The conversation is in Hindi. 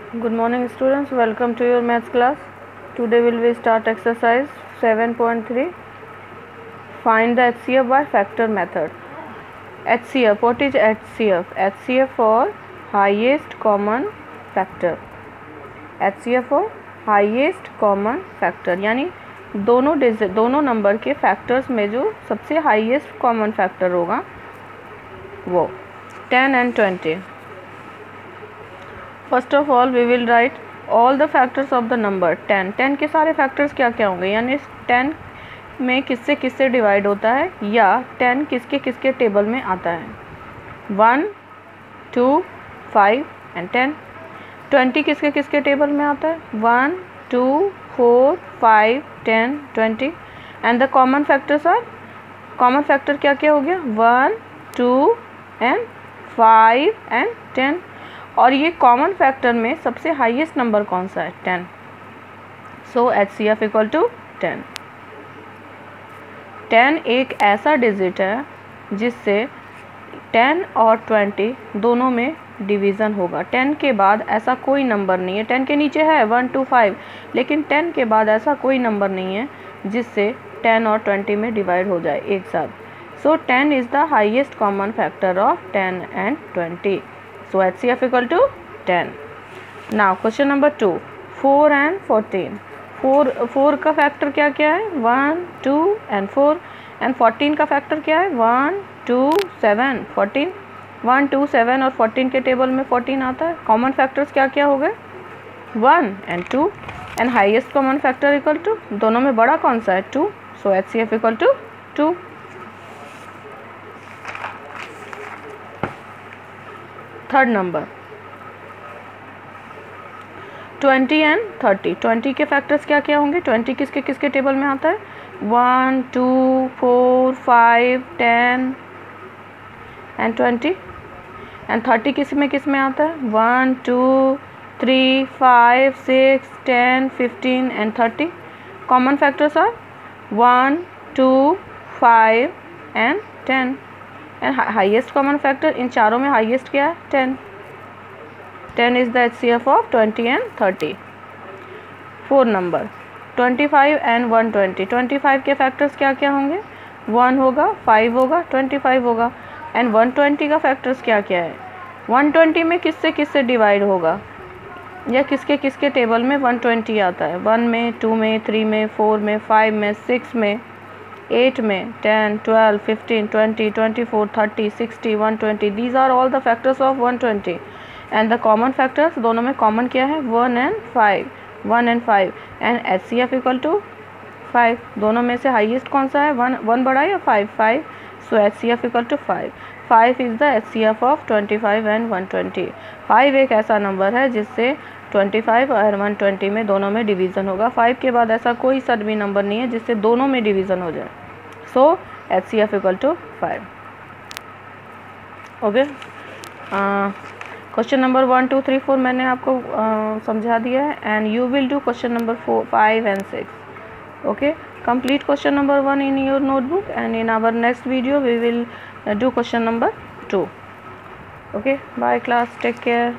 Good morning students, welcome to your maths class. Today we start exercise 7.3. Find the HCF by factor method. HCF, what is HCF? HCF for highest common factor. HCF for highest common factor यानी दोनों नंबर के फैक्टर्स में जो सबसे हाईएस्ट कॉमन फैक्टर होगा वो 10 and 20. First of all we will write all the factors of the number 10. 10 के सारे फैक्टर्स क्या क्या होंगे, यानी 10 में किससे किससे डिवाइड होता है या 10 किसके किसके टेबल में आता है. 1, 2, 5 एंड 10. 20 किसके किसके टेबल में आता है. 1, 2, 4, 5, 10, 20. And the common factors are, common factor क्या क्या हो गया 1, 2 एंड 5 एंड 10. और ये कॉमन फैक्टर में सबसे हाईएस्ट नंबर कौन सा है 10. सो HCF इक्वल टू 10. 10 एक ऐसा डिजिट है जिससे 10 और 20 दोनों में डिवीज़न होगा. 10 के बाद ऐसा कोई नंबर नहीं है, 10 के नीचे है 1, 2, 5, लेकिन 10 के बाद ऐसा कोई नंबर नहीं है जिससे 10 और 20 में डिवाइड हो जाए एक साथ. सो 10 is the highest common factor of 10 and 20. So HCF equal to 10. Now question number 2. 4 and 14. 4 का फैक्टर क्या क्या है 1, 2 and 4. एंड 14 का फैक्टर क्या है 1, 2, 7, 14. 1, 2, 7 और 14 के टेबल में 14 आता है. कॉमन फैक्टर्स क्या क्या हो गए 1 and 2. And highest common factor equal to, दोनों में बड़ा कौन सा है 2. So HCF equal to 2. Third number 20 and 30. 20 के फैक्टर्स क्या क्या होंगे, 20 किसके किसके टेबल में आता है 1, 2, 4, 5, 10 एंड 20. एंड 30 किस में आता है 1, 2, 3, 5, 6, 10, 15 and 30. Common factors are 1, 2, 5 and 10. And highest common factor इन चारों में हाईएस्ट क्या है 10. 10 is the HCF of 20 and 30. 4 number 25 and 120. 25 के फैक्टर्स क्या क्या होंगे 1 होगा, 5 होगा, 25 होगा. एंड 120 का फैक्टर्स क्या क्या है 120 में किससे किससे डिवाइड होगा या किसके किसके टेबल में 120 आता है 1 में, 2 में, 3 में, 4 में, 5 में, 6 में, 8 में, 10, 12, 15, 20, 24, 30, 60, 120. These are all the factors of 120. And the common factors, दोनों में common क्या है 1 and 5. 1 and 5. And HCF equal to 5. दोनों में से highest कौन सा है 1 बड़ा या 5. 5. So HCF equal to 5. 5 is the HCF of 25 and 120. 5 एक ऐसा नंबर है जिससे 25 और 120 में दोनों में डिवीज़न होगा. 5 के बाद ऐसा कोई सा भी नंबर नहीं है जिससे दोनों में डिवीज़न हो जाए. So HCF equal to 5. Okay, question number 1, 2, 3, 4 मैंने आपको समझा दिया है. And you will do question number 4, 5 and 6. Okay, complete question number 1 in your notebook and in our next video we will do question number 2. Okay, bye class, take care.